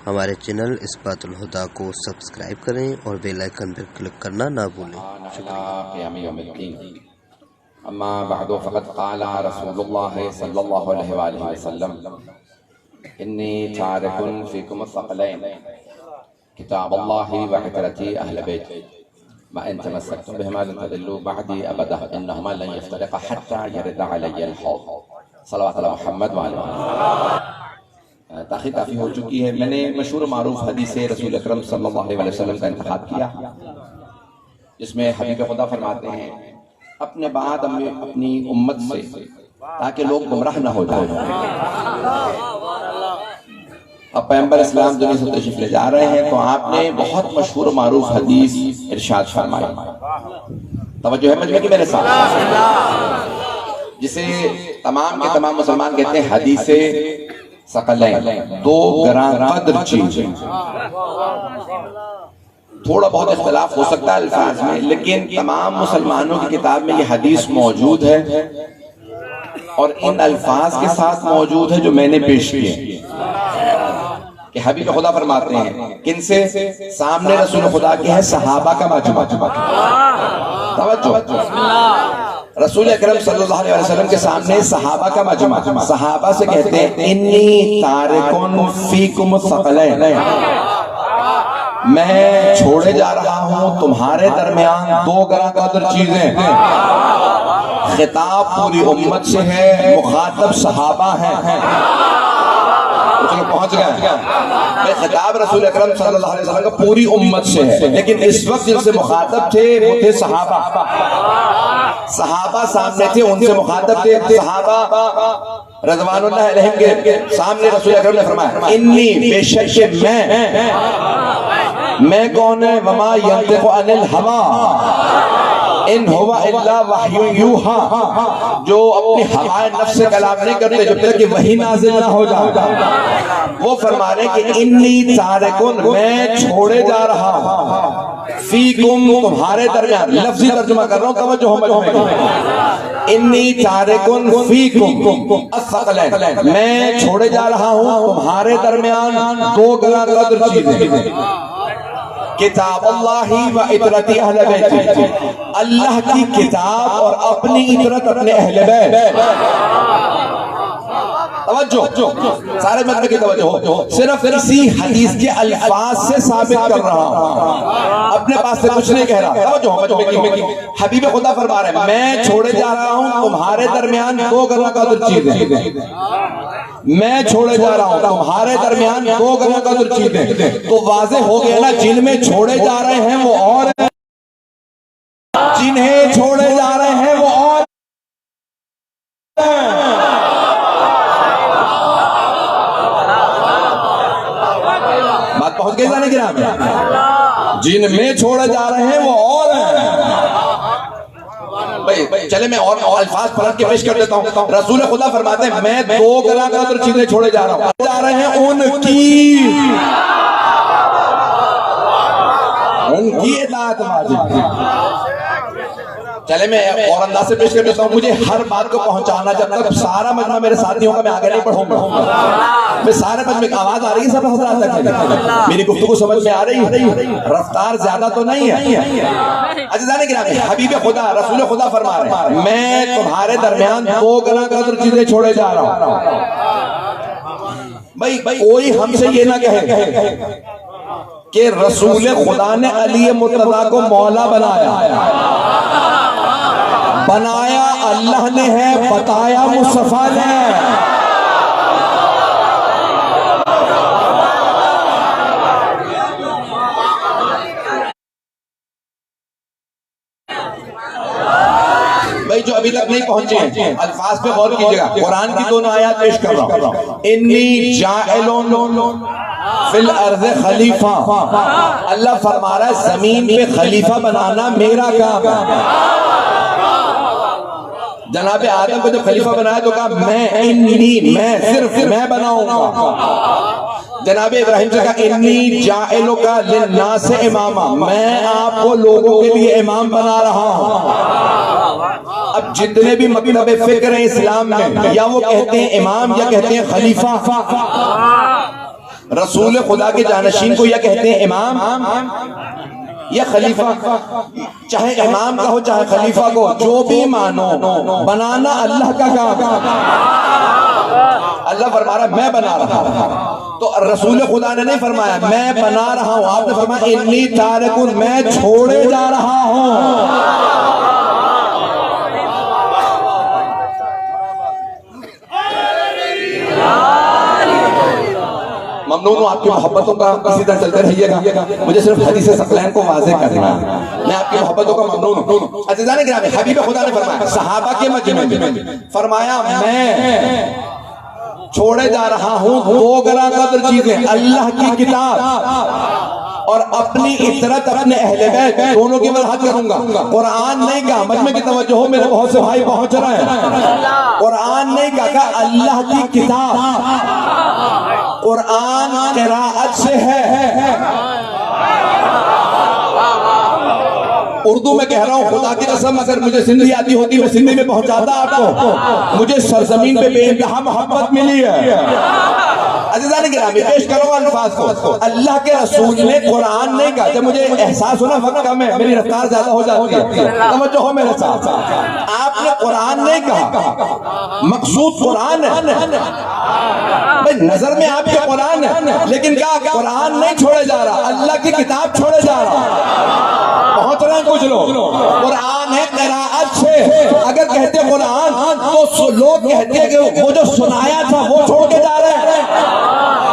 ہمارے چینل اثبات الہدیٰ کو سبسکرائب کریں اور بیل آئیکن پر کلک کرنا نہ بھولیں۔ قیام یوم الدین۔ اما بعد فقد قال رسول اللہ صلی اللہ علیہ وآلہ وسلم انی تارک فیکم الثقلین کتاب اللہ وعترتی اہل بیت ما ان تمسکتم بهما لن تضلوا بعدی ابدا انہما لن یفترقا حتی یرد علی الحوض۔ صلوات اللہ محمد وعلی تاخیر کافی ہو چکی ہے۔ میں نے مشہور معروف حدیث رسول اکرم صلی اللہ علیہ وسلم کا انتخاب کیا، جس میں حبیب خدا فرماتے ہیں اپنے بعد اپنی امت سے تاکہ لوگ گمراہ نہ ہو جائیں۔ اب پیغمبر اسلام دنیا سے تشریف لے جا رہے ہیں تو آپ نے بہت مشہور معروف حدیث ارشاد فرمائی، توجہ ہے مجمع کی میرے ساتھ، جسے تمام کے تمام مسلمان کہتے ہیں حدیث ثقلین، دو گراں قدر چیزیں۔ تھوڑا بہت اختلاف ہو سکتا ہے الفاظ میں، لیکن تمام مسلمانوں کی کتاب میں یہ حدیث موجود ہے اور ان الفاظ کے ساتھ موجود ہے جو میں نے پیش کیے کہ حبیب خدا فرماتے ہیں کن سے؟ سامنے رسول خدا کے ہے صحابہ کا مجمع۔ توجہ، رسول اکرم صلی اللہ علیہ وسلم کے سامنے صحابہ کا مجمع، صحابہ سے کہتے ہیں انی تارکن فیکم الثقلین، میں چھوڑے جا رہا ہوں تمہارے درمیان دو گراں قدر چیزیں۔ خطاب پوری امت سے ہے، مخاطب صحابہ ہیں۔ پہنچ گئے، خطاب رسول اکرم صلی اللہ علیہ وسلم کا پوری امت سے ہے، لیکن اس وقت جن سے مخاطب تھے وہ تھے صحابہ۔ صحابہ سامنے تھے، ان سے مخاطب تھے صحابہ رضوان اللہ علیہم کے سامنے رسول اکرم نے فرمایا انی بے شک میں کون ہے؟ وما ینطق عن الہویٰ ان ہوا الا وحی یوحیٰ، جو اپنی ہوائے نفس سے کلام نہیں کرتے جب تک کہ وحی نازل نہ ہو جائے۔ وہ فرما رہے کہ انی تارکن، میں چھوڑے جا رہا ہوں، فیکم تمہارے درمیان، لفظی ترجمہ کر رہا ہوں، توجہ ہو مجمع کی، انی تارکن فیکم الثقلین، میں چھوڑے جا رہا ہوں تمہارے درمیان دو گراں قدر چیزیں، کتاب اللہ و عطرتی اہل بیت، اللہ کی کتاب اور اپنی عطرت اپنے اہل بیت۔ توجہ، سارے مطلب کی توجہ، صرف اسی حدیث کے الفاظ سے ثابت کر رہا ہوں، اپنے پاس سے کچھ نہیں کہہ رہا۔ توجہ، حبیب خدا فرما رہے ہیں میں چھوڑے جا رہا ہوں تمہارے درمیان دو گراں قدر چیزیں، میں چھوڑے جا رہا ہوں تمہارے درمیان دو گراں قدر چیزیں۔ تو واضح ہو گیا نا، جن میں چھوڑے جا رہے ہیں وہ اور ہیں، جنہیں چھوڑے جا رہے ہیں وہ اور ہیں۔ بات پہنچ گئی جانے گرام میں، جن میں چھوڑے جا رہے ہیں وہ اور ہیں۔ چلے میں اور الفاظ پلٹ کے پیش کر دیتا ہوں۔ رسول خدا فرماتے ہیں میں دو گراں قدر چیزیں چھوڑے جا رہا ہوں، جا رہے ہیں ان کی اطاعت واجب۔ چلے میں اور انداز سے پیش کر دیتا ہوں، مجھے ہر بات کو پہنچانا، جب تک سارا مجمع میرے ساتھیوں کا میں آگے نہیں پڑھوں گا، میں سارے مجمع کی آواز آ رہی ہے سب حضرات تک، میری گفتگو سمجھ میں آ رہی ہے، رفتار زیادہ تو نہیں ہے۔ عزیزان گرامی، حبیب خدا رسول خدا فرما رہے ہیں میں تمہارے درمیان دو گراں قدر چیزیں چھوڑے جا رہا ہوں۔ بھائی کوئی ہم سے یہ نہ کہے کہ رسول خدا نے علی مرتضیٰ کو مولا بنایا اللہ نے ہے، بتایا مصطفیٰ نے۔ بھائی جو ابھی تک نہیں پہنچے ہیں الفاظ پہ غور کیجئے گا، قرآن کی دونوں آیات پیش کر رہا ہوں۔ انی جاعلون فی الارض خلیفہ، اللہ فرما رہا ہے زمین پہ خلیفہ بنانا میرا کام ہے۔ جناب آدم کو جب خلیفہ بنایا تو کہا میں صرف میں بناؤں گا۔ جناب ابراہیم سے کہا انی جاعلک للناس اماما، میں آپ کو لوگوں کے لیے امام بنا رہا ہوں۔ اب جتنے بھی مطلب فکر ہیں اسلام میں، یا وہ کہتے ہیں امام یا کہتے ہیں خلیفہ، رسول خدا کے جانشین کو یا کہتے ہیں امام یا خلیفہ، چاہے امام کا ہو چاہے خلیفہ کو، جو بھی مانو، بنانا اللہ کا کام۔ اللہ فرما رہا ہے میں بنا رہا ہوں، تو رسول خدا نے نہیں فرمایا میں بنا رہا ہوں، آپ نے فرمایا انی تارکن، میں چھوڑے جا رہا ہوں۔ ممنون ہوں آپ کی محبتوں کا، اسی طرح چلتے رہیے گا، مجھے صرف حدیث ثقلین کو واضح کرنا ہے، میں آپ کی محبتوں کا ممنون ہوں۔ عزیزان گرامی، حبیب خدا نے فرمایا صحابہ کے مجمع میں فرمایا میں چھوڑے جا رہا ہوں دو گراں قدر چیزیں، اللہ کی کتاب اور اپنی عطرت، اپنے اہل بیت، دونوں کی وضاحت کروں گا۔ قرآن نہیں کہا، مجمع کی توجہ ہو، میرے بہت سے بھائی پہنچ رہے ہیں، قرآن نہیں کہا، اللہ کی کتاب۔ قرآن قراءت سے ہے، اردو میں کہہ رہا ہوں، خدا کی قسم اگر مجھے سندھی آتی ہوتی میں سندھی میں پہنچاتا آپ کو۔ مجھے سرزمین پہ بے انتہا محبت ملی ہے۔ عزیزان گرامی، پیش کرو الفاظ کو، اللہ کے رسول نے قرآن نہیں کہا۔ جب مجھے احساس ہونا وقت کم ہے، میری رفتار زیادہ ہو جاتی ہے، توجہ ہو میرے ساتھ، آپ نے قرآن نہیں کہا، مقصود قرآن ہے، بھئی نظر میں آپ کے قرآن ہے، لیکن کیا قرآن نہیں چھوڑے جا رہا، اللہ کی کتاب چھوڑے جا رہا۔ پہنچ رہے ہیں کچھ لوگ، قرآن ہے قراءت سے، اگر کہتے قرآن تو لوگ کہتے کہ وہ جو سنایا تھا وہ چھوڑ کے جا رہے ہیں۔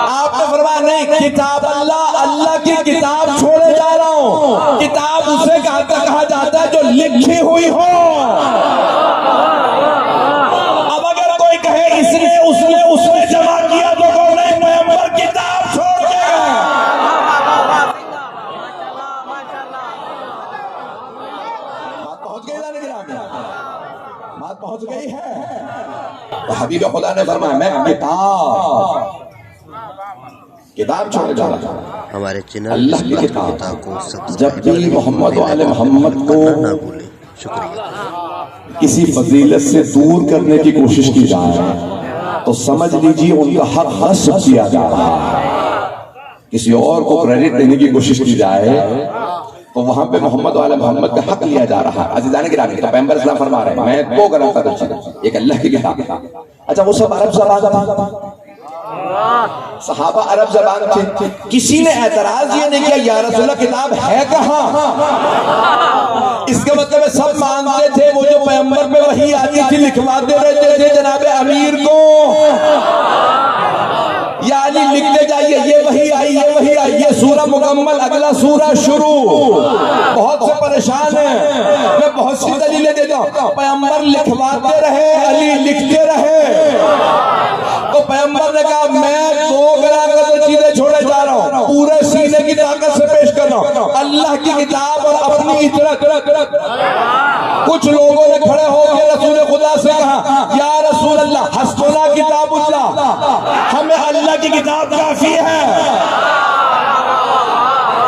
آپ نے فرمایا نہیں، کتاب اللہ، اللہ کی کتاب چھوڑے جا رہا ہوں۔ کتاب اسے کہا جاتا ہے جو لکھی ہوئی ہو۔ اب اگر کوئی کہے اس نے جمع کیا تو کوئی نہیں، پیغمبر کتاب چھوڑ کے گئے۔ بات پہنچ گئی ہے۔ تو حبیب خدا نے فرمایا میں کتاب چھوڑ جا رہا ہوں۔ ہمارے چینل اللہ کی کتاب کو سبسکرائب جب بھی محمد و آل محمد کو نہ بھولیں۔ شکریہ۔ کسی فضیلت سے دور کرنے کی کوشش کی جائے تو سمجھ لیجیے ان کا حق غصب کیا جا رہا ہے۔ کسی اور کو کریڈٹ دینے کی کوشش کی جائے تو وہاں پہ محمد و آل محمد کا حق لیا جا رہا ہے۔ عزیزان گرامی، پیغمبر اسلام فرما رہے ہیں میں دو گراں قدر چیزیں، ایک اللہ کی کتاب۔ اچھا وہ سب عرب زبان تھا، صحابہ عرب زبان تھے، کسی نے اعتراض یہ نہیں کیا یا رسول اللہ کتاب ہے کہاں؟ اس کا مطلب ہے سب مانتے تھے وہ جو پیغمبر پہ وحی آتی تھی لکھواتے رہتے تھے جناب امیر کو، یا علی لکھتے جائیے یہ وحی آئی، یہ وحی آئی، یہ سورہ مکمل، اگلا سورہ شروع۔ بہت سے پریشان ہیں، میں بہت سی دلیلیں دیتا ہوں، پیغمبر لکھواتے رہے، علی لکھتے رہے، تو پیغمبر نے کہا میں دو گراں قدر چیزیں چھوڑے جا رہا ہوں، پورے سینے کی طاقت سے پیش کر رہا ہوں، اللہ کی کتاب اور اپنی عطرت۔ کچھ لوگوں نے کھڑے ہو کے رسول خدا سے کہا یا رسول اللہ حسبنا کتاب اللہ، ہمیں اللہ کی کتاب کافی ہے،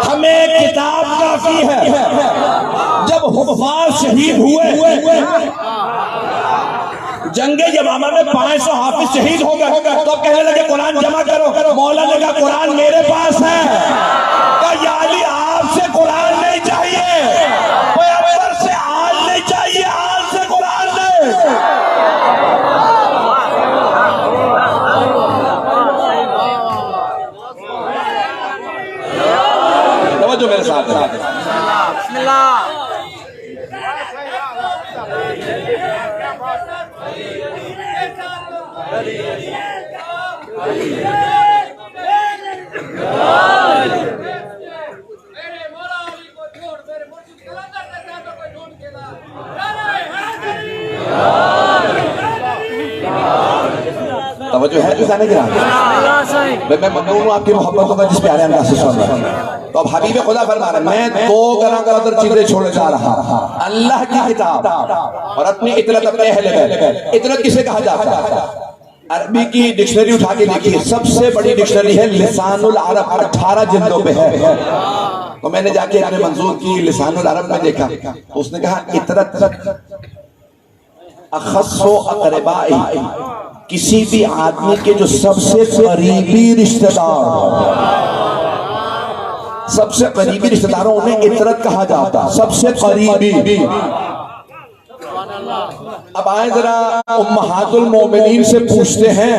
ہمیں کتاب کافی ہے۔ جب حفاظ شہید ہوئے جنگ یمامہ میں 500 حافظ شہید ہو گئے، تو کہنے لگے قرآن جمع کرو، مولا نے کہا قرآن میرے پاس ہے، کہا یا علی آپ سے قرآن نہیں چاہیے، پیغمبر سے آل نہیں چاہیے، آل سے قرآن نہیں۔ توجہ میرے ساتھ ہے، بسم اللہ۔ توجہ ہے جانے کی میں ممنون ہوں آپ کی محبتوں کا جس پیارے انداز سے سن رہا ہوں۔ تو اب حبیب خدا فرما رہے ہیں میں دو گراں قدر چیزیں چھوڑے جا رہا ہوں، اللہ کی کتاب اور اپنی عطرت، اپنے اہل بیت۔ عطرت کسے کہا جاتا ہے؟ عربی کی ڈکشنری اٹھا کے دیکھیے، سب سے بڑی ڈکشنری ہے لسان العرب، 18 جلدوں پہ ہے۔ تو میں نے جا کے ابن منظور کی لسان العرب میں دیکھا تو اس نے کہا عطرت اخص و اقربائی، کسی بھی آدمی کے جو سب سے قریبی رشتہ دار ہو، سب سے قریبی رشتہ داروں انہیں اطرت کہا جاتا، سب سے قریبی۔ اب آئیں ذرا امہات المومنین سے پوچھتے ہیں،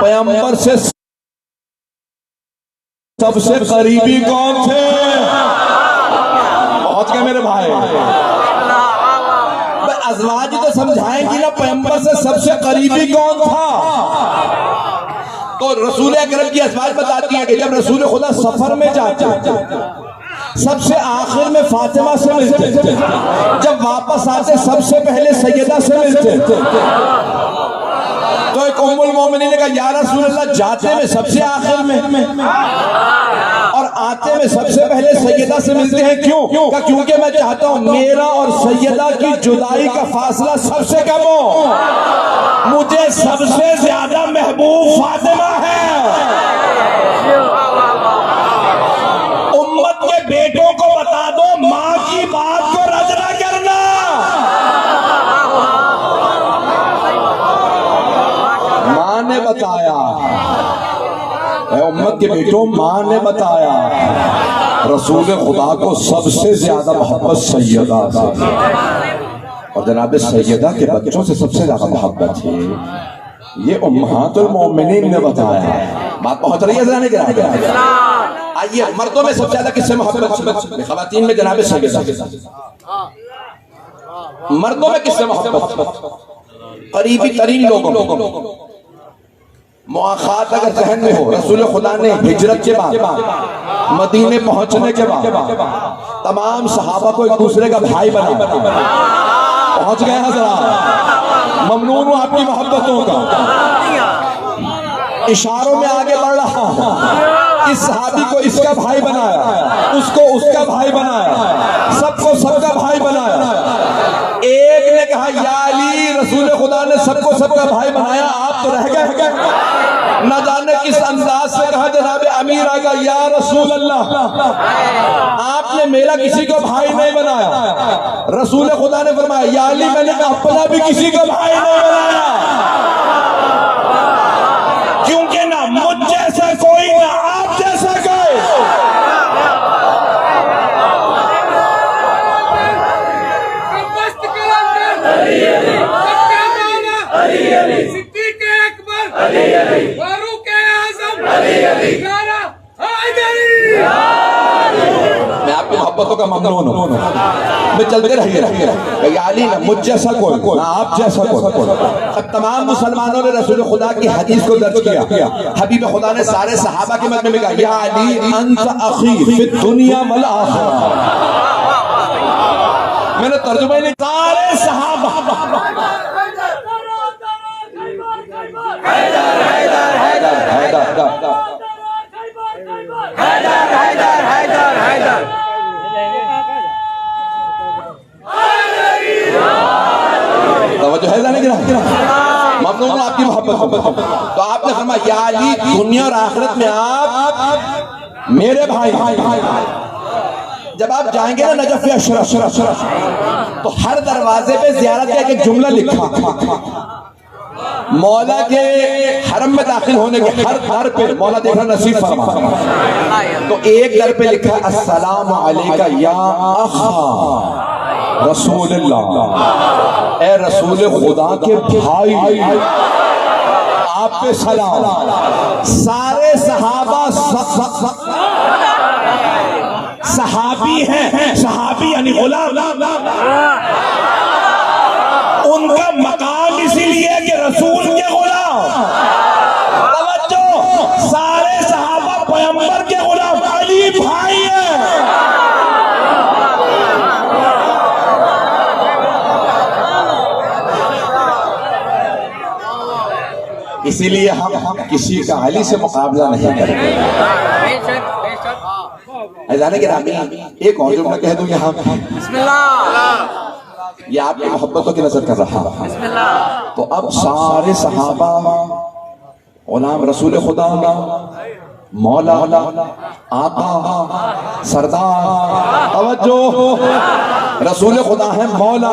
پیغمبر سے سب سے قریبی کون تھے؟ پہنچ گئے میرے بھائی؟ ازواج تو سمجھائیں گی نا، پیغمبر سے سب سے قریبی کون تھا؟ تو رسول اکرم کی ازواج بتاتی ہیں کہ جب رسول خدا سفر میں جاتے سب سے آخر میں فاطمہ سے ملتے، جب واپس آتے سب سے پہلے سیدہ سے ملتے۔ تو ایک ام المومنین نے کہا یا رسول اللہ، جاتے میں سب سے آخر میں اور آتے میں سب سے پہلے سیدہ سے ملتے ہیں، کیوں؟ کہ کیونکہ میں چاہتا ہوں میرا اور سیدہ کی جدائی کا فاصلہ سب سے کم ہو، مجھے سب سے زیادہ محبوب فاطمہ ہے۔ امت کے بیٹوں کو بتا دو، ماں کی بات کو رد نہ کرنا۔ ماں نے بتایا، اے امت کے بیٹوں، ماں نے بتایا رسول خدا کو سب سے زیادہ محبت سیدہ سے، اور جناب سیدہ کے بچوں سے سب سے زیادہ محبت ہے، یہ امہات المومنین نے بتایا۔ بات پہنچ رہی ہے ذرا نہیں جناب؟ آئیے، مردوں میں سب سے زیادہ کس سے محبت؟ خواتین میں جناب سیدہ، مردوں میں کس سے محبت؟ قریبی ترین لوگوں۔ مواخات اگر ذہن میں ہو، رسول خدا نے ہجرت کے بعد، مدینے پہنچنے کے بعد تمام صحابہ کو ایک دوسرے کا بھائی بنا، پہنچ گئے حضرات؟ ممنون ہوں آپ کی محبتوں کا، اشاروں میں آگے بڑھ رہا ہوں۔ اس صحابی کو اس کا بھائی بنایا، اس کو اس کا بھائی بنایا، سب کو سب کا بھائی بنایا۔ ایک نے کہا یا علی، رسول خدا نے سب کو سب کا بھائی بنایا، آپ تو رہ گئے۔ نہ جانے کس انداز سے کہا جناب امیر آگا یا رسول اللہ، آپ نے میرا کسی کو بھائی نہیں بنایا۔ رسول خدا نے فرمایا یا علی، میں نے اپنا بھی کسی کو بھائی نہیں بنایا، کیونکہ نہ مجھ جیسا کوئی، نہ آپ جیسا کوئی۔ میں آپ کی محبتوں کا ممنون ہوں، میں چلتے رہیے یا علی، نہ مجھ جیسا کوئی، نہ آپ جیسا کوئی۔ اب تمام مسلمانوں نے رسول خدا کی حدیث کو درج کیا۔ حبیب خدا نے سارے صحابہ کے مجمع میں کہا یا علی انت اخی فی الدنیا والآخرہ۔ میں نے ترجمہ نہیں، سارے صحابہ توجہ ہے نہیں گرا؟ ممنون ہوں آپ کی محبت۔ تو آپ نے فرمایا یا علی، دنیا اور آخرت میں آپ میرے بھائی۔ جب آپ جائیں گے نا نجف یا اشرف، تو ہر دروازے پہ زیارت کا ایک جملہ لکھا، مولا کے حرم میں داخل ہونے کے ہر در پہ مولا دیکھنا نصیب فرما۔ تو ایک در پہ لکھا السلام علیکہ یا اخا رسول اللہ، اے رسول خدا کے بھائی، آپ پہ سلام۔ سارے صحابہ صحابی ہیں، صحابی یعنی غلام، ان کا مقام اسی لیے کہ رسول کے غلام۔ توجہ، سارے صحابہ پیغمبر کے غلام، علی بھائی ہیں۔ اسی لیے ہم کسی کا علی سے مقابلہ نہیں کرتے۔ ایزانے کے رامی ایک اور جملہ کہہ دوں یہاں، بسم اللہ، یہ آپ کی محبتوں کی نظر کر رہا۔ تو اب سارے صحابہ غلام رسول خدا، مولا، آقا، سردار، توجہ، رسول خدا ہے، مولا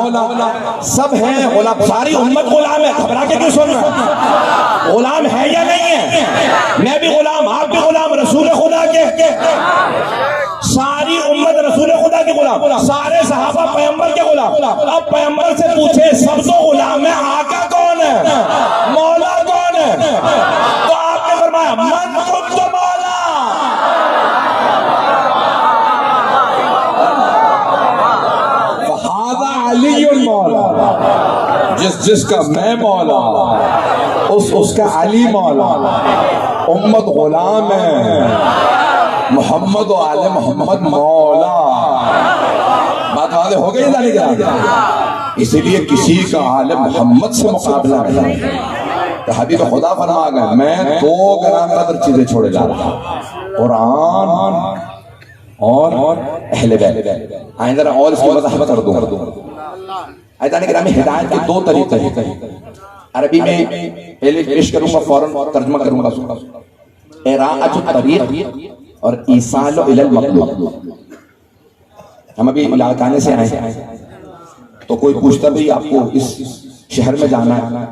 سب ہیں، غلام، ساری امت غلام ہے، گھبرا کے کیوں سن رہے ہیں؟ غلام ہے یا نہیں ہے؟ میں بھی غلام، آپ بھی غلام رسول خدا کے، ساری امت رسول خدا کے غلام، سارے صحابہ پیغمبر کے غلام۔ اب پیغمبر سے پوچھے سب تو غلام ہے، آقا کون ہے، مولا کون ہے؟ تو آپ نے فرمایا من کنت مولا، فہذا علی المولا، جس کا میں مولا اس کا علی مولا۔ امت غلام ہے، محمد و آل محمد مولا۔ بات واضح ہو گئی جانے کیا؟ اسی لیے کسی کا آل محمد سے مقابلہ نہیں۔ تو حبیب خدا فرما گئے میں 2 گرام قدر چیزیں چھوڑے جا رہا ہوں، قرآن اور اہل بیت۔ آئیں ذرا اور اس کی وضاحت کر دوں۔ عزیزان گرامی، ہدایت کے 2 طریقے ہیں۔ عربی میں پہلے پیش کروں گا، فوراً ترجمہ کروں گا۔ اراءۃ الطریق اور ایصال الی المطلوب۔ ہم ابھی لاڑکانے سے آئے ہیں، تو کوئی پوچھتا بھی آپ کو اس شہر میں جانا ہے،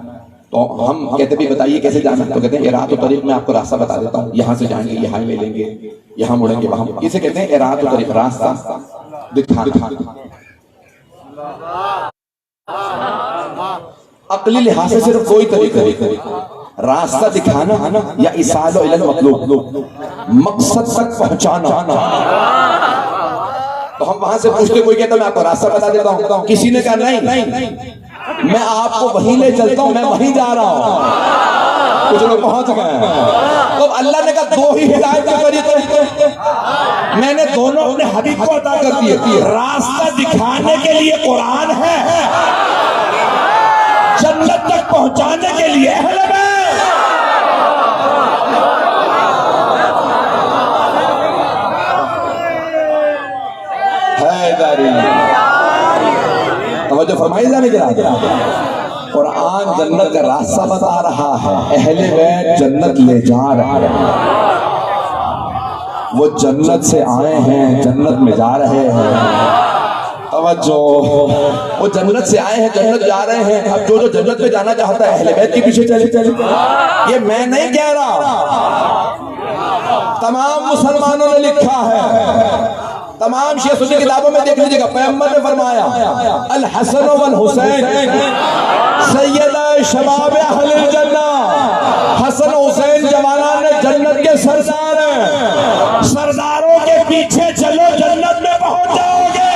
تو ہم کہتے بھی بتائیے کیسے جانا ہے، تو کہتے ہیں اراءۃ الطریق، میں آپ کو راستہ بتا دیتا ہوں، یہاں سے جائیں گے، یہاں لے لیں گے، یہاں مڑیں گے، وہاں۔ اسے کہتے ہیں اراءۃ الطریق، راستہ دکھانا۔ عقلی لحاظ سے صرف کوئی طریقہ نہیں، راستہ دکھانا یا ایصال الی المطلوب، مقصد تک پہنچانا۔ تو ہم وہاں سے پوچھتے، کوئی کہتا میں آپ کو راستہ بتا دیتا ہوں، کسی نے کہا نہیں میں آپ کو وہیں لے چلتا ہوں، میں وہیں جا رہا ہوں۔ کچھ لوگ پہنچ گئے ہیں۔ تو اللہ نے کہا 2 ہی ہدایت کے طریقے، میں نے دونوں اپنے حبیب کو عطا کر دیے۔ راستہ دکھانے کے لیے قرآن ہے، جنت تک پہنچانے کے لیے اہل بیت۔ توجہ فرمائی جانے کے بعد قرآن جنت کا راستہ بتا رہا ہے، اہل بیت جنت لے جا رہا ہے۔ وہ جنت سے آئے ہیں، جنت میں جا رہے ہیں۔ توجہ، وہ جنت سے آئے ہیں، جنت جا رہے ہیں۔ اب جو جنت میں جانا چاہتا ہے اہل بیت کے پیچھے چلے۔ یہ میں نہیں کہہ رہا، تمام مسلمانوں نے لکھا ہے، تمام شیعہ سنی کتابوں میں دیکھ لیجیے گا، پیغمبر نے فرمایا الحسن والحسین سیدہ شباب اہل الجنہ، حسن حسین جوانان جنت کے سردار ہیں، سرداروں کے پیچھے چلو جنت میں پہنچ جاؤ گے۔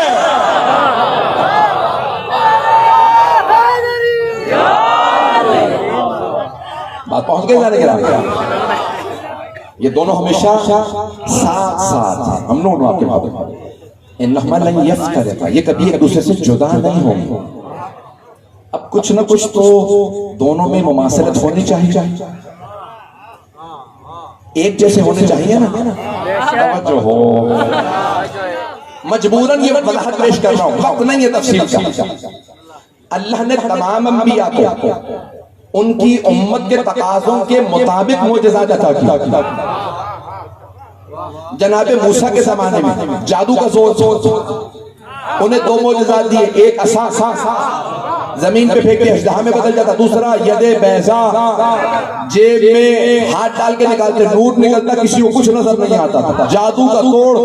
بات پہنچ گئی جانے کے بعد یہ دونوں ہمیشہ ساتھ ساتھ ہیں، ہم نے آپ کے بات انہما لن یفترقا، یہ کبھی ایک دوسرے سے جدا نہیں ہوں گے۔ اب کچھ نہ کچھ تو دونوں میں مماثلت ہونی چاہیے، ایک جیسے ہونے چاہیے نا۔ توجہ ہو، مجبوراً یہ وضاحت پیش کر رہا ہوں، وقت نہیں ہے تفصیل کا۔ اللہ نے تمام انبیاء کو ان کی امت کے تقاضوں کے مطابق معجزات عطا کیا۔ جناب موسیٰ کے زمانے میں جادو کا زور، انہیں 2 معجزات دیے، ایک عصا زمین پہ پھینکتے اژدہا میں بدل جاتا، دوسرا ید بیضا، جیب میں ہاتھ ڈال کے نکالتے نور نکلتا، کسی کو کچھ نظر نہیں آتا، جادو کا توڑ۔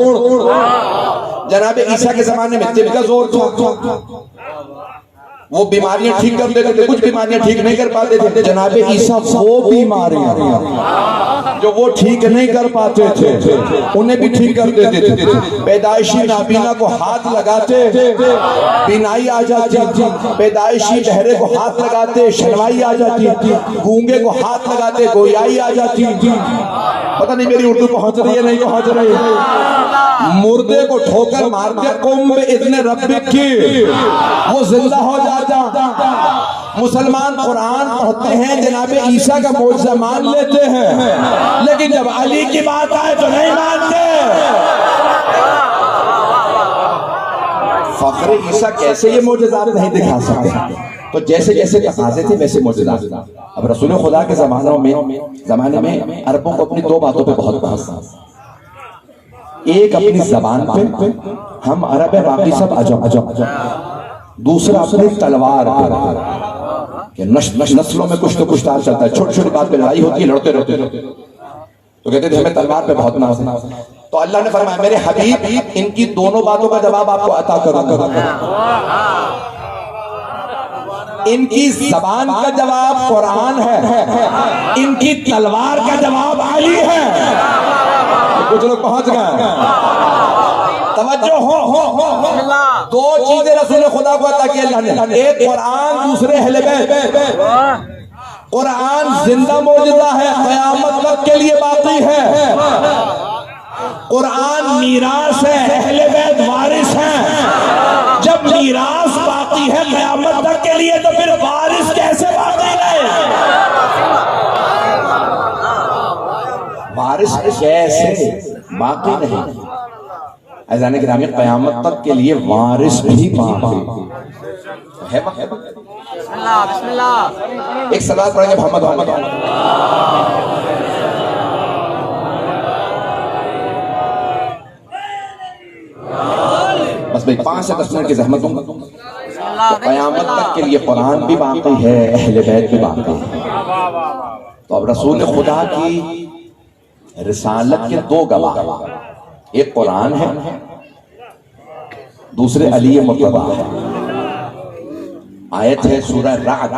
جناب عیسیٰ کے زمانے میں طب کا زور تھا، وہ بیماریاں ٹھیک کر دیتے تھے، کچھ بیماریاں ٹھیک نہیں کر پاتے تھے۔ جناب عیسیٰ وہ بیماریاں جو وہ ٹھیک نہیں کر پاتے تھے انہیں بھی ٹھیک کر دیتے تھے۔ پیدائشی نابینا کو ہاتھ لگاتے بینائی آ جاتی، پیدائشی بہرے کو ہاتھ لگاتے شنوائی آ جاتی، گونگے کو ہاتھ لگاتے گویائی آ جاتی۔ پتہ نہیں میری اردو پہنچ رہی ہے نہیں پہنچ رہی ہے۔ مردے کو ٹھوکر مارتے قوم بإذن ربک کی، وہ زندہ ہو جاتا۔ مسلمان قرآن پڑھتے ہیں، جناب عیسیٰ کا معجزہ مان لیتے ہیں، لیکن جب علی کی بات آئے تو نہیں مانتے۔ فخر عیسیٰ کیسے یہ معجزات نہیں دکھا سکتے؟ تو جیسے جیسے تقاضے تھے ویسے معجزات. اب رسول خدا کے زمانے میں عربوں کو اپنی دو باتوں پہ بہت بحث تھا. ایک اپنی زبان پہ، ہم عرب ہیں باقی سب عجم. دوسرا اپنی تلوار پہ، کہ نسلوں میں کچھ تو کچھ تار چلتا ہے، چھوٹی چھوٹی بات پہ لڑائی ہوتی ہے، لڑتے رہتے تو کہتے تھے ہمیں تلوار پہ بہت ناز ہے. تو اللہ نے فرمایا میرے حبیب ان کی دونوں باتوں کا جواب آپ کو عطا کروں. ان کی زبان کا جواب قرآن ہے، ان کی تلوار کا جواب علی ہے. کچھ لوگ پہنچ گئے. توجہ ہو، دو چیزیں رسول خدا کو عطا کی اللہ نے، ایک قرآن، دوسرے اہل بیت. قرآن زندہ معجزہ ہے، قیامت تک کے لیے باقی ہے. قرآن میراث ہے، اہل بیت وارث ہیں. جب میراث باقی ہے قیامت تک کے لیے تو پھر وارث کیسے باقی رہے؟ وارث کیسے باقی نہیں؟ عزیزان گرامی قیامت تک کے لیے وارث بھی باقی ہے. بسم اللہ ایک صلوات پڑھیں گے محمد. بس بھئی 5 سے 10 منٹ کی زحمت ہوں. تو قیامت تک کے لیے قرآن بھی باقی ہے، اہل بیت بھی باقی ہے. تو اب رسول خدا کی رسالت کے دو گواہ، ایک قرآن ہے، دوسرے علی مرتضیٰ ہے. آیت ہے سورہ رعد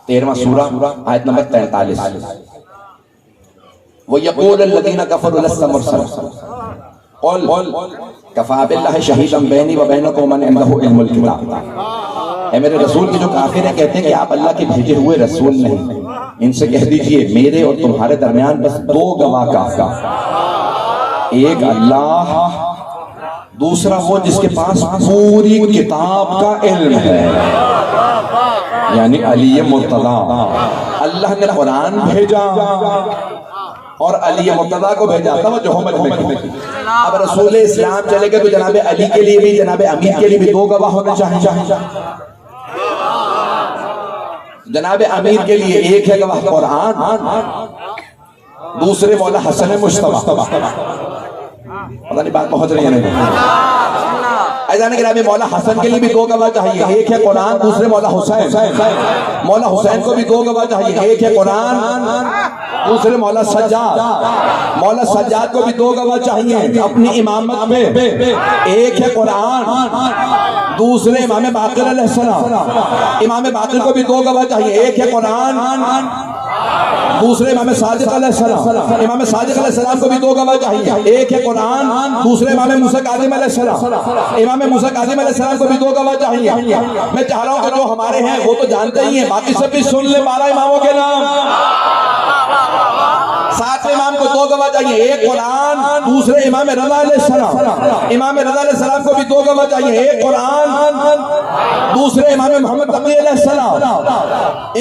13واں سورہ آیت نمبر 43. وَيَقُولُ الَّذِينَ كَفَرُوا لَسْتَ مُرْسَلًا قُلْ كَفَىٰ بِاللَّهِ شَهِيدًا بَيْنِي وَبَيْنَكُمْ وَمَنْ عِندَهُ عِلْمُ الْكِتَابِ. اے میرے رسول کی جو کافر ہیں کہتے ہیں کہ آپ اللہ کے بھیجے ہوئے رسول نہیں. ان سے کہہ دیجئے میرے اور تمہارے درمیان بس دو گواہ کافی، ایک اللہ، دوسرا وہ جس کے پاس پوری کتاب کا علم ہے، یعنی علی مرتضیٰ. اللہ نے قرآن بھیجا اور علی مرتضیٰ کو بھیجا. توجہ مجمع کی. اب رسول اسلام چلے گئے تو جناب علی کے لیے بھی جناب امیر کے لیے بھی دو گواہ ہونے چاہیے. جناب امیر کے لیے ایک ہے گواہ قرآن، دوسرے مولا حسن مجتبی. پتہ نہیں بات پہنچ رہی ہے نہیں؟ عزیزان گرامی مولا حسن کے لیے بھی دو گواہ چاہیے، ایک ہے قرآن، دوسرے مولا حسین. مولا حسین کو بھی دو گواہ چاہیے، ایک ہے قرآن، دوسرے مولا سجاد. مولا سجاد کو بھی دو گواہ چاہیے اپنی امامت میں، ایک ہے قرآن، دوسرے امام باقر علیہ السلام. امام باقر کو بھی دو گواہ چاہیے، ایک ہے قرآن، دوسرے امام صادق علیہ السلام. امام صادق علیہ السلام کو بھی دو گواہ چاہیے، ایک ہے قرآن، دوسرے امام موسیٰ کاظم علیہ السلام. امام موسیٰ کاظم علیہ السلام کو بھی دو گواہ چاہیے. میں چاہ رہا ہوں کہ جو ہمارے ہیں وہ تو جانتے ہی ہیں، باقی سب بھی سن لیں 12 اماموں کے نام. 7 امام کو دو گواہ چاہیے، ایک قرآن، دوسرے امام رضا علیہ السلام. امام رضا علیہ السلام کو بھی دو گواہ چاہیے، ایک قرآن، دوسرے امام محمد تقی علیہ السلام.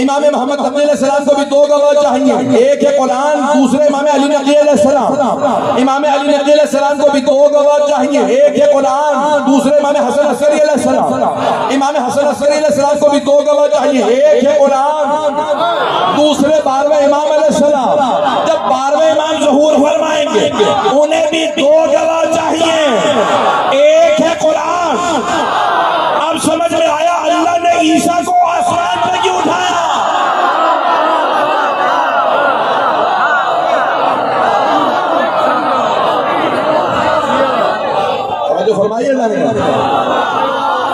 امام محمد تقی علیہ السلام کو بھی دو گواہ چاہیے، ایک ہے قرآن، دوسرے امام علی نقی علیہ السلام. امام علی نقی علیہ السلام کو بھی دو گواہ چاہیے، ایک ہے قرآن، دوسرے امام حسن عسکری علیہ السلام. امام حسن عسکری علیہ السلام کو بھی دو گواہ چاہیے، ایک ہے قرآن، دوسرے 12ویں امام علیہ السلام. جب 12ویں امام ظہور فرمائیں گے انہیں بھی دو گواہ چاہیے، ایک ہے قرآن. اب سمجھ میں آیا اللہ نے عیسیٰ کو آسمان پہ کیوں اٹھایا؟ توجہ فرمائیے اللہ نے.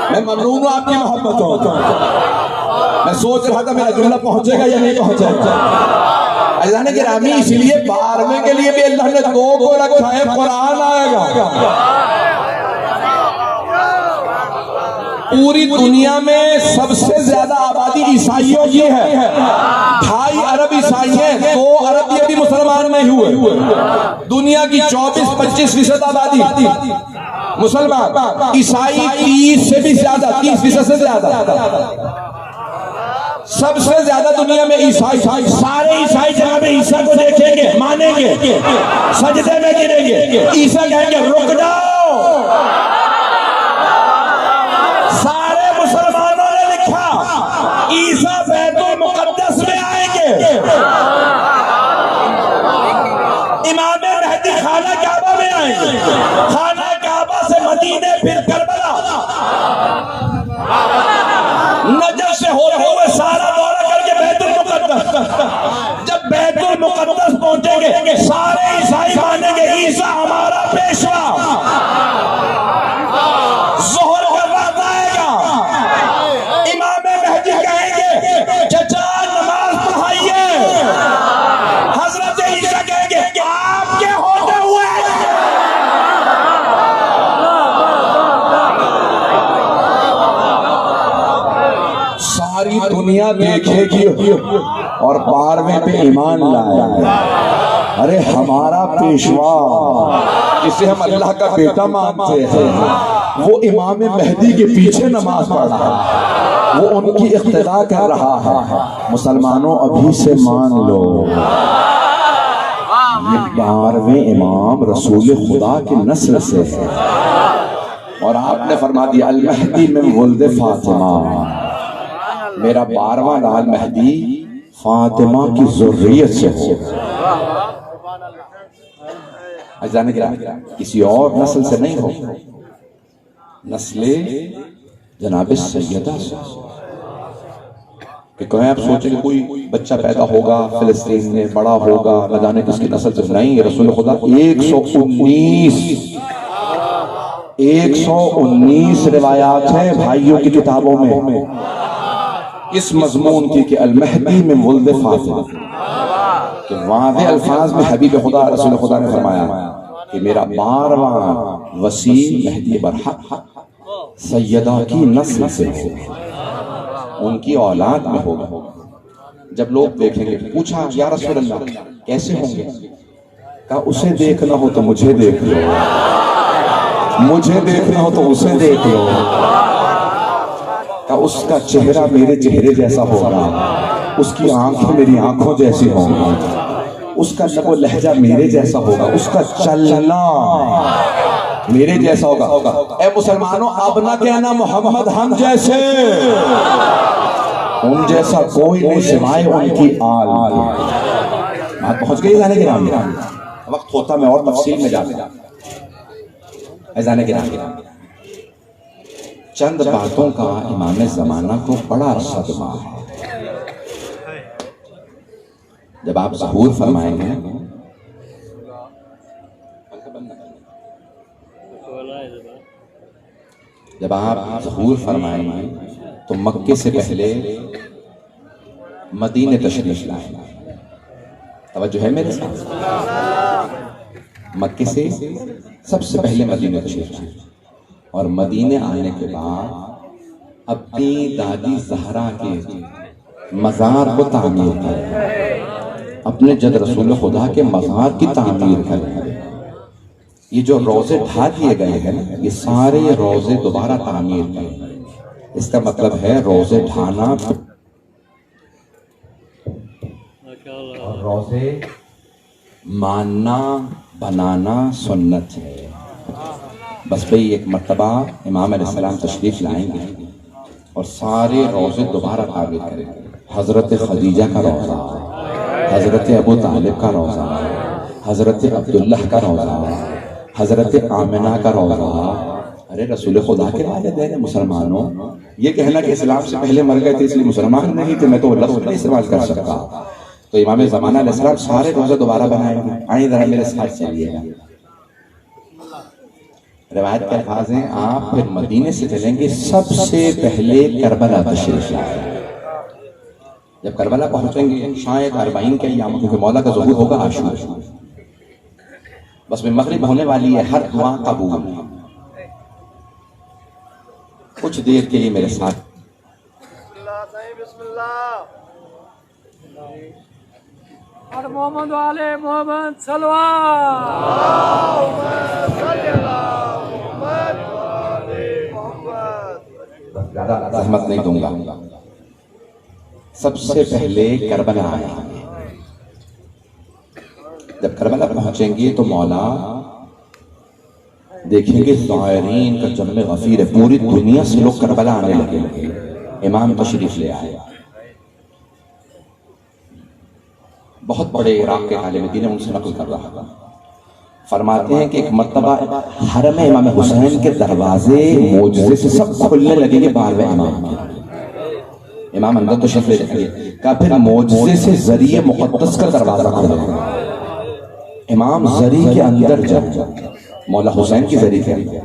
میں ممنون ہوں آپ کی محبت ہوں. میں سوچ رہا تھا میرا جملہ پہنچے گا یا نہیں پہنچے گا. اللہ نے گرامی اس لیے 12ویں کے لیے بھی اللہ نے دو کو رکھا ہے، قرآن آئے گا. پوری دنیا میں سب سے زیادہ آبادی عیسائیوں کی ہے، 2.5 ارب عیسائی ہیں، 2 ارب یہ بھی مسلمان نہیں ہوئے. دنیا کی 24-25% آبادی مسلمان، عیسائی 30 سے بھی زیادہ، 30% سے زیادہ. سب سے زیادہ دنیا میں عیسائی. سارے عیسائی جناب عیسیٰ کو دیکھیں گے، مانیں گے، سجدے میں گریں گے. عیسیٰ کہیں گے رک جاؤ. سارے مسلمانوں نے لکھا آئیں گے. خانہ کعبہ سے مدینے پھر کربلا، نجف سے ہوتے ہوئے سارا دورہ کر کے بیت المقدس. جب بیت المقدس پہنچیں گے سارے عیسائی مانیں گے عیسیٰ ہمارا پیشوا. ظہر کا وقت آئے گا، امام مہدی کہیں گے چچا نماز پڑھائیے. حضرت عیسیٰ کہیں گے آپ کے ہوتے ہوئے. ساری دنیا دیکھے گی اور 12ویں پہ ایمان لائے. ارے ہمارا پیشوا جسے ہم اللہ کا بیٹا مانتے ہیں وہ امام مہدی کے پیچھے نماز پڑھ رہا ہے، وہ ان کی اقتداء کر رہا ہے. مسلمانوں ابھی سے مان لو یہ 12ویں امام رسول خدا کی نسل سے ہے. اور آپ نے فرما دیا المہدی من ولد فاطمہ، میرا 12واں لال مہدی فاطمہ کی ذریت سے ہو. جانے گرا کسی اور نسل سے نہیں ہو، نسل جناب سیدہ سے. کہ کہیں آپ سوچیں کہ کوئی بچہ پیدا ہوگا فلسطین میں بڑا ہوگا نہ جانے کس کی نسل سے. نہیں، رسول خدا 119 روایات ہیں بھائیوں کی کتابوں میں اس مضمون کی کہ المہدی من ولد فاطمہ، کہ واضح الفاظ میں حبیب خدا رسول خدا نے فرمایا کہ میرا 12واں وسیع مہدی برحق سیدہ کی نسل سے ہو، ان کی اولاد میں ہوگا. جب لوگ دیکھیں گے پوچھا یا رسول اللہ کیسے ہوں گے؟ کہا اسے دیکھنا ہو تو مجھے دیکھ لو، مجھے دیکھنا ہو تو اسے دیکھ لو. اس کا چہرہ میرے چہرے جیسا ہوگا، اس کی آنکھیں میری آنکھوں جیسی ہوں گی، اس کا لب و لہجہ میرے جیسا ہوگا، اس کا چلنا میرے جیسا ہوگا. اے مسلمانوں اب نہ کہنا محمد ہم جیسے، ان جیسا کوئی نہیں سوائے ان کی آل. بات پہنچ گئی جانے گرام؟ وقت ہوتا میں اور تفصیل میں جاتا. جانے گرام چند باتوں کا امام زمانہ کو بڑا صدمہ ہے. جب آپ ظہور فرمائیں گے تو مکے سے پہلے مدینے تشریف لائیں. توجہ ہے میرے ساتھ؟ مکے سے سب سے پہلے مدینے تشریف لائیں اور مدینے آنے کے بعد اپنی دادی زہرا کے مزار کو تعمیر کریں، اپنے جد رسول خدا کے مزار کی تعمیر کریں. یہ جو روزے ڈھا دیے گئے ہیں یہ سارے روزے دوبارہ تعمیر کریں. اس کا مطلب ہے روزے ڈھانا اور روزے ماننا بنانا سنت ہے. بس بھئی ایک مرتبہ امام علیہ السلام تشریف لائیں گے اور سارے روزے دوبارہ تعمیر کریں گے. حضرت خدیجہ کا روزہ، حضرت ابو طالب کا روزہ، حضرت عبداللہ کا روزہ، حضرت آمنہ کا روزہ. ارے رسول خدا کے والدین مسلمانوں، یہ کہنا کہ اسلام سے پہلے مر گئے تھے اس لیے مسلمان نہیں تھے، میں تو لفظ نہیں استعمال کر سکتا. تو امام زمانہ علیہ السلام سارے روزے دوبارہ بنائیں گے. آئیں ذرا میرے ساتھ چلیے گا. روایت کے الفاظ ہیں آپ پھر مدینے سے چلیں گے، سب سے پہلے کربلا تشریف لائیں. جب کربلا پہنچیں گے شاید 40 کے ایام، کیونکہ مولا کا ظہور ہوگا عاشور. بس میں مغرب ہونے والی ہے، ہر دعا قبول. کچھ دیر کے لیے میرے ساتھ محمد والے محمد صلوات. زیادہ زحمت نہیں دوں گا. سب سے پہلے کربلا آئے. جب کربلا پہنچیں گے تو مولا دیکھیں گے زائرین کا جمع غفیر ہے، پوری دنیا سے لوگ کربلا آنے لگے. امام تشریف لے آئے. بہت بڑے عراق کے عالم دین ان سے نقل کر رہا تھا. فرماتے ہیں کہ ایک مرتبہ حرم امام حسین کے دروازے معجزے سے سب کھلنے لگے کہ 12ویں امام اندر تو شفلے جائیں کہا پھر معجزے سے ذریعہ مقدس کا دروازہ کھلا امام ذری کے اندر جب مولا حسین کی ذری کے اندر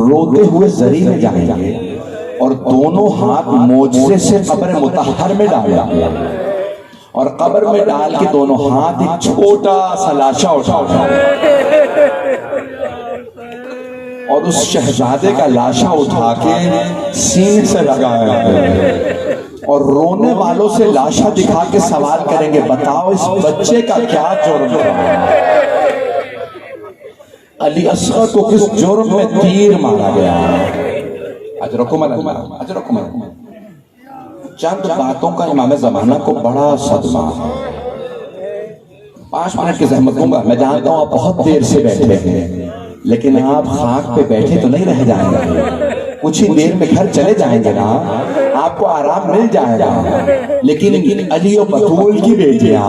روتے ہوئے ذری میں جائیں گے اور دونوں ہاتھ معجزے سے قبر مطہر میں ڈالا اور قبر میں ڈال کے دونوں ہاتھ ایک چھوٹا سا لاشا اٹھا اور اس شہزادے کا لاشا اٹھا کے سینے سے لگایا اور رونے والوں سے لاشا دکھا کے سوال کریں گے بتاؤ اس بچے کا کیا جرم ہے؟ علی اصغر کو کس جرم میں تیر مارا گیا؟ اجرکم اللہ اجرکم اللہ۔ چند باتوں کا امام زمانہ کو بڑا صدمہ، 5 منٹ کی زحمت دوں گا، میں جانتا ہوں آپ بہت دیر سے بیٹھے ہیں لیکن آپ خاک پہ بیٹھے تو نہیں رہ جائیں گے، کچھ ہی دیر میں گھر چلے جائیں گے نا، آپ کو آرام مل جائے گا، لیکن علی و بطول کی بیٹیاں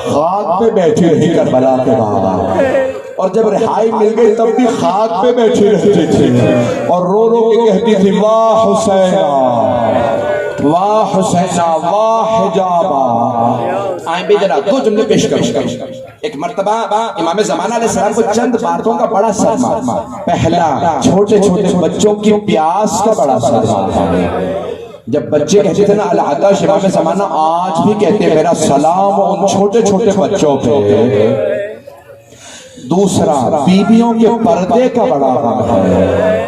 خاک پہ بیٹھی رہی کربلا کے بعد، اور جب رہائی مل گئی تب بھی خاک پہ بیٹھی رہتی تھی اور رو رو کے کہتی تھی واہ حسینہ واہ حسینہ واہ حجابہ۔ آئیں بھی جناب 2 جملے پیش کروں۔ ایک مرتبہ امام زمانہ علیہ السلام کو چند باتوں کا بڑا صدمہ، پہلا چھوٹے چھوٹے بچوں کی پیاس کا بڑا صدمہ۔ جب بچے کہتے تھے نا العطش، امام زمانہ آج بھی کہتے ہیں میرا سلام ان چھوٹے چھوٹے بچوں پہ۔ دوسرا بیویوں کے پردے کا بڑا غم ہے۔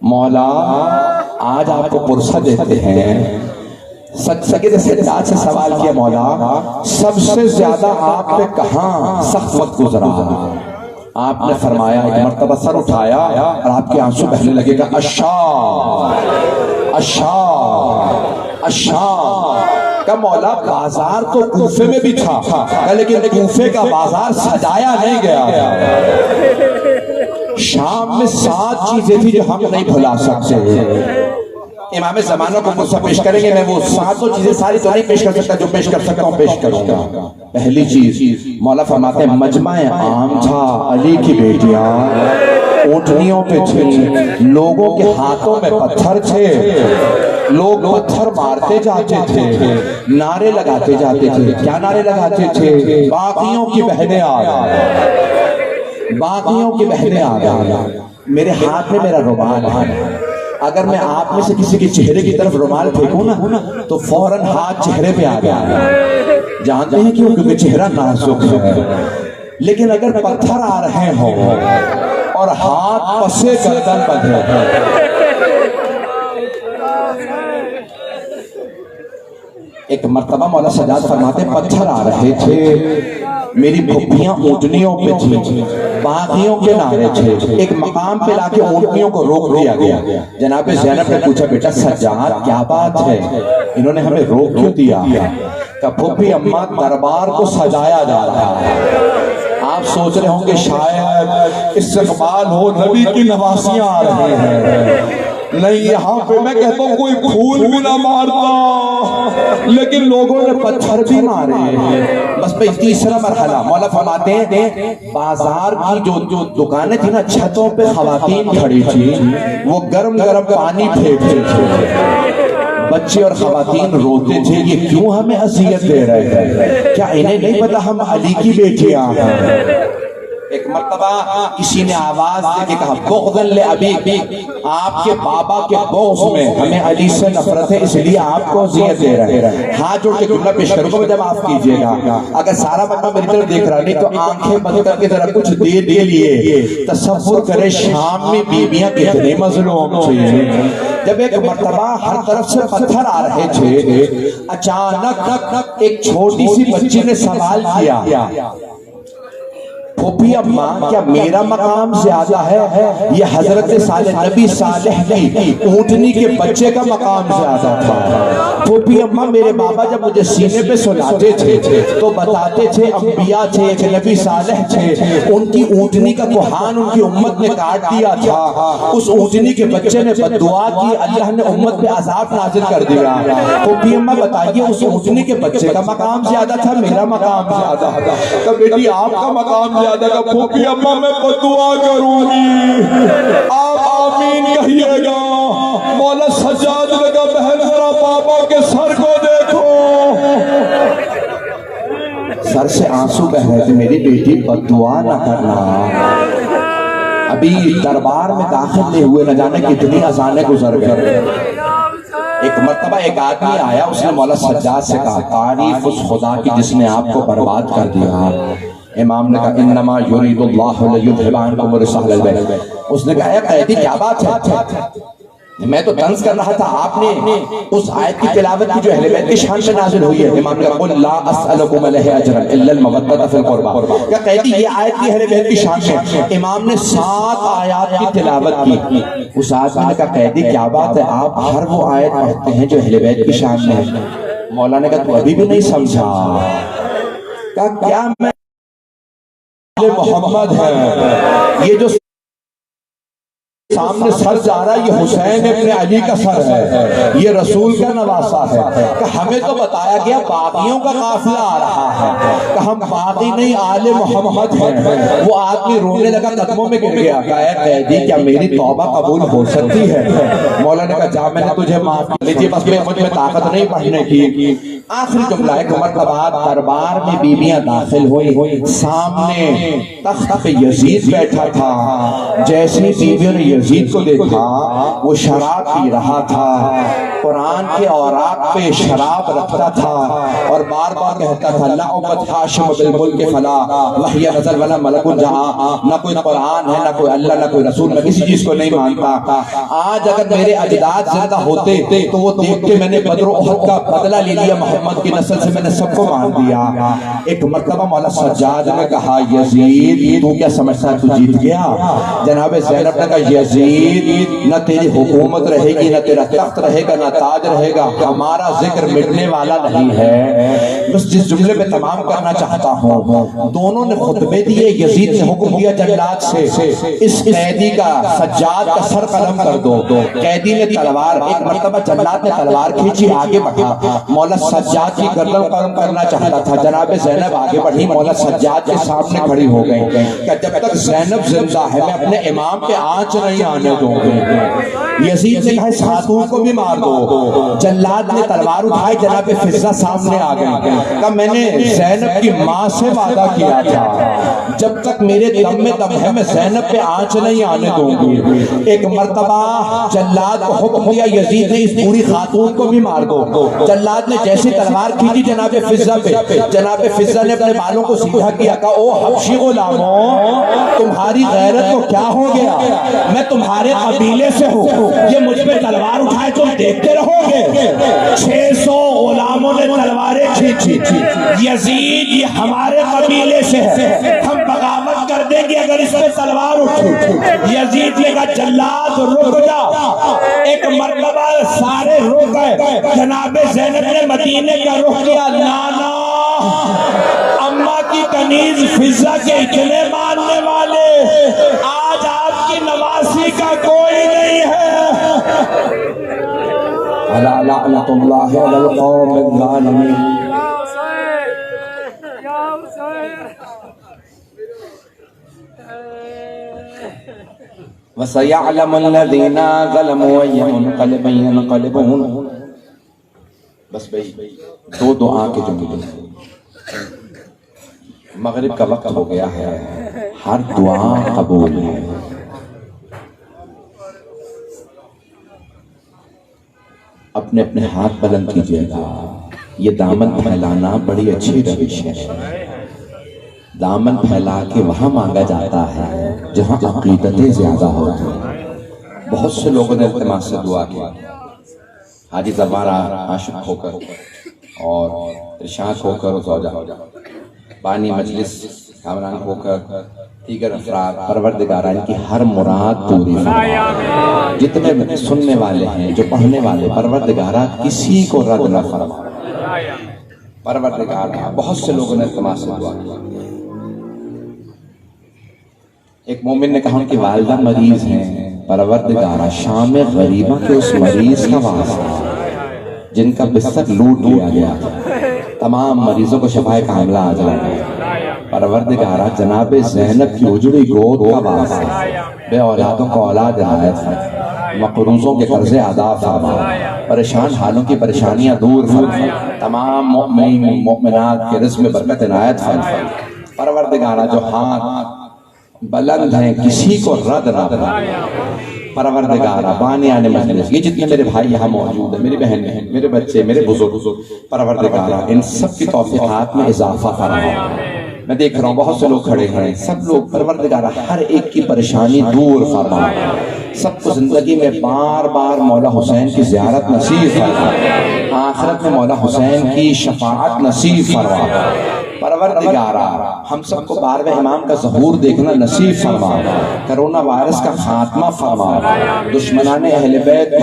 مولا آج آپ کو پرسہ دیتے ہیں، سید سجاد سے سوال کیا مولا سب سے زیادہ آپ پہ کہاں سخت وقت گزرا؟ آپ نے فرمایا ایک مرتبہ سر اٹھایا اور آپ کے آنسو بہنے لگے گا الشام الشام الشام۔ کہ مولا بازار تو کوفے میں بھی تھا لیکن کوفے کا بازار سجایا نہیں گیا، شام میں 7 چیزیں تھی جو ہم نہیں بھلا سکتے۔ امام زمانہ کو قصہ پیش کریں گے، میں وہ 7 چیزیں ساری تو نہیں پیش کر سکتا، جو پیش کر سکتا ہوں پیش کروں گا۔ پہلی چیز مولا فرماتے ہیں مجمع عام تھا، علی کی بیٹیاں اونٹنیوں پہ تھیں، لوگوں کے ہاتھوں میں پتھر تھے، لوگ پتھر مارتے جاتے تھے، نعرے لگاتے جاتے تھے۔ کیا نعرے لگاتے تھے؟ باقیوں کی بہنیں آ گئیں، باقیوں کی بہنیں آ گئیں۔ میرے ہاتھ میں میرا رومال ہے، اگر میں آپ میں سے کسی کے چہرے کی طرف رومال پھینکوں نا تو فوراً ہاتھ چہرے پہ آ گیا، جانتے ہیں کیوں؟ کیونکہ چہرہ نازک ہے۔ لیکن اگر پتھر آ رہے ہوں اور ہاتھ پسے گردن بدھے ہیں، ایک مرتبہ مولا سجاد فرماتے پتھر آ رہے تھے، میری بھپیاں اونٹنیوں پہ تھیں، باغیوں کے نعرے تھے، ایک مقام پہ لا کے اونٹنیوں کو روک دیا گیا۔ جناب زینب نے پوچھا بیٹا سجاد کیا بات ہے، انہوں نے ہمیں روک کیوں دیا؟ کہ پھوپھی اماں دربار کو سجایا جا رہا ہے۔ آپ سوچ رہے ہوں گے شاید استقبال ہو، نبی کی نواسیاں آ رہی ہیں، نہیں یہاں پہ میں کہتا ہوں کوئی پھول بھی نہ مارتا لیکن لوگوں نے پتھر بھی مارے۔ بس پہ تیسرا مرحلہ مولا فرماتے ہیں بازار کی جو دکانیں تھی نا، چھتوں پہ خواتین کھڑی تھی، وہ گرم گرم پانی پھینکتے تھے، بچے اور خواتین روتے تھے یہ کیوں ہمیں اذیت دے رہے ہیں، کیا انہیں نہیں پتا ہم علی کی بیٹیاں ہیں؟ ایک مرتبہ کسی نے آواز دے کے کہا بغضاً لأبی، آپ کے بابا کے بغض میں ہمیں علی سے نفرت ہے، اس لیے آپ کو اذیت دے رہے ہیں۔ ہاتھ جوڑ کے جملہ پیش کروں گا، جب آپ کیجئے گا، اگر سارا مجمع میری طرف دیکھ رہا نہیں تو آنکھیں بند کر کے ذرا کچھ دے لیے تصور کرے شام میں بیویاں کتنے مظلوم تھیں۔ جب ایک مرتبہ ہر طرف سے پتھر آ رہے تھے، اچانک ایک چھوٹی سی بچی نے سوال کیا پھوپھی اماں کیا میرا مقام زیادہ ہے یہ حضرت صالح نبی صالح کی اونٹنی کے بچے کا مقام زیادہ تھا؟ پھوپھی اماں میرے بابا جب مجھے سینے پہ سلاتے تھے تو بتاتے تھے انبیاء تھے، ایک نبی صالح تھے، ان کی اونٹنی کا کوہان ان کی امت نے کاٹ دیا تھا، اس اونٹنی کے بچے نے بددعا کی، اللہ نے امت پہ عذاب نازل کر دیا۔ پھوپھی اماں بتائیے اس اونٹنی کے بچے کا مقام زیادہ تھا میرا مقام زیادہ تھا؟ کہ بیٹی آپ کا مقام زیادہ کا پھوپھی اماں میں بدعا کروں گی، آپ آمین کہیے گا۔ مولا سجاد نے کہا بہن ذرا بابا کے سر کو دیکھو، سر سے آنسو بہ رہے تھے، میری بیٹی بددعا نہ کرنا۔ ابھی دربار میں داخل نہیں ہوئے نہ جانے کتنی اذانیں گزر گئے۔ ایک مرتبہ ایک آدمی آیا، اس نے مولا سجاد سے کہا تعریف اس خدا کی جس نے آپ کو برباد کر دیا۔ امام نے کہا انما یرید اللہ لیذھب عنکم الرجس اہل البیت۔ اس نے کہا اے قیدی کیا بات ہے؟ میں تو طنز کر رہا تھا، آپ نے اس آیت کی تلاوت کی جو اہل بیت کی شان میں نازل ہوئی ہے۔ امام نے کہا قل لا اسألکم علیہ اجرا الا المودۃ فی القربى۔ کیا قیدی یہ آیت کی اہل بیت کی شان میں؟ امام نے 7 آیات کی تلاوت کی۔ اس آدمی نے کہا قیدی کیا بات ہے، آپ ہر وہ آیت پڑھتے ہیں جو اہل بیت کی شان میں ہے۔ مولا نے کہا تو ابھی بھی نہیں سمجھا۔ کہا کیا میں محمد ہے، یہ جو سامنے سر جا رہا ہے یہ حسین ابن علی کا سر ہے، یہ رسول کا نواسہ ہے۔ کہ ہمیں تو بتایا گیا باغیوں کا قافلہ آ رہا ہے، کہ ہم باغی نہیں آل محمد ہیں۔ وہ آدمی رونے لگا، قدموں میں گر گیا۔ کہا اے قیدی کیا میری توبہ قبول ہو سکتی ہے؟ مولا نے کہا جا میں نے تجھے معاف کر لیجیے، بس مجھ میں طاقت نہیں پڑھنے کی۔ آخری جملہ ایک مرتبہ دربار میں بیویاں داخل ہوئی، سامنے تخت پہ یزید بیٹھا تھا۔ جیسے بیویوں نے یزید کو دیکھا وہ شراب پی رہا تھا، قرآن کے اوراق پہ شراب رکھتا تھا اور بار بار کہتا تھا لا عبد ہاشم بالملک فلا وحی نزل ولا ملک جہاں۔ نہ کوئی قرآن ہے، نہ کوئی اللہ، نہ کوئی رسول، میں کسی چیز کو نہیں مانتا۔ آج اگر میرے اجداد زندہ ہوتے تو وہ دیکھ کے میں نے بدر و احد کا بدلہ لے لیا، محمد کی نسل سے میں نے سب کو مان دیا۔ ایک مرتبہ مولا سجاد نے کہا یزید تو کیا سمجھتا ہے تو جیت گیا؟ جناب زینب نے کہا یزید نہ تیری حکومت رہے گی، نہ تیرا تخت رہے گا، نہ تاج رہے گا، ہمارا ذکر مٹنے والا نہیں ہے۔ بس جس جملے پہ تمام کرنا چاہتا ہوں، دونوں نے خطبے دیے، یزید نے حکم دیا جلاد سے اس قیدی کا سجاد کا سر قلم کر دو۔ قیدی نے تلوار، ایک مرتبہ جلاد نے تلوار کھینچی، آگے بڑھا، مولا سجاد کی گردن قلم کرنا چاہتا تھا۔ جناب زینب آگے بڑھی، مولا سجاد کے سامنے کھڑی ہو گئی کہ جب تک زینب زندہ ہے میں اپنے امام پہ آنچ نہیں آنے دوں گی۔ یزید نے کہا اس خاتون کو بھی مار دو۔ جلاد نے تلوار اٹھائی، جناب فضہ سامنے آ گئی، کہا میں نے زینب کی ماں سے وعدہ کیا تھا جب تک میرے دم میں دم ہے میں زینب پہ آنچ نہیں آنے دوں گی۔ ایک مرتبہ جلاد کو حکم دیا یزید نے اس بوڑھی خاتون کو بھی مار دو۔ جلاد نے جیسے تلوار کھینچی جناب فضہ پہ، جناب فضہ نے اپنے بالوں کو سیدھا کیا، کہا او حبشی غلاموں تمہاری غیرت کو کیا ہو گیا؟ میں تمہارے قبیلے سے ہوں، یہ مجھ پہ تلوار اٹھائے تم دیکھتے رہو گے؟ 600 غلاموں نے تلواریں کھینچی، یزید یہ ہمارے قبیلے سے ہے، ہم بغاوت کر دیں گے اگر اس پہ تلوار اٹھی۔ یزید نے کہا جلاد رک جا۔ ایک مرتبہ سارے رک گئے، جناب زینب نے مدینے کا رخ کیا، نانا اماں کی کنیز فضہ کے اتنے ماننے والے آج آپ کی نواسی کا کوئی نہیں ہے۔ لعنت اللہ علی القوم الظالمین۔ وَسَيَعْلَمُ الَّذِينَ ظَلَمُوا أَيَّ مُنْقَلِبٍ يَنْقَلِبُونَ۔ بس بھئی دو دعا کے جملے، مغرب کا وقت ہو گیا ہے، ہر دعا قبول ہے۔ اپنے اپنے ہاتھ بلند کیجئے گا۔ یہ دامن پھیلانا بڑی اچھی روش ہے۔ دامن پھیلا کے وہاں مانگا جاتا ہے جہاں عقیدتیں زیادہ ہوتی ہیں۔ بہت سے لوگوں نے التماس سے دعا کی، حاجی زبارہ عاشق ہو کر اور ارشاد ہو کر زوجہ، بانی مجلس کامران ہو کر، دیگر افراد، پروردگارہ ان کی ہر مراد پوری فرما۔ جتنے سننے والے ہیں جو پڑھنے والے، پروردگارہ کسی کو رد نہ فرما۔ پروردگارہ بہت سے لوگوں نے التماس سے دعا کی۔ ایک مومن نے کہا ان کی والدہ مریض ہیں، پروردگارہ شام غریبہ کے اس مریض کا واسطہ جن کا بستر لوٹ لیا گیا تھا، تمام مریضوں کو شفائے کاملہ عاجلہ دے۔ پروردگارہ جناب زینب کی اجڑی گود کا واسطہ بے اولادوں کو اولاد عنایت فرما، مقروضوں کے قرضے ادا فرما، پریشان حالوں کی پریشانیاں دور فرما، تمام مؤمنین مؤمنات کے رزق میں برکت عنایت فرما۔ پروردگارہ جو ہاتھ بلند ہیں کسی کو رد نہ فرما۔ پروردگارہ بانیان مجلس، یہ جتنے میرے بھائی یہاں موجود ہیں، میری بہن ہیں، میرے بچے، میرے بزرگ، پروردگارہ ان سب کی توفیقات میں اضافہ فرما۔ میں دیکھ رہا ہوں بہت سے لوگ کھڑے ہیں، سب لوگ پروردگارہ ہر ایک کی پریشانی دور فرما، سب کو زندگی میں بار بار مولا حسین کی زیارت نصیب فرما، آخرت میں مولا حسین کی شفاعت نصیب فرما۔ پروردگارہ ہم سب کو 12ویں امام کا ظہور دیکھنا نصیب فرما، کرونا وائرس کا خاتمہ فرما، دشمنان اہل بیت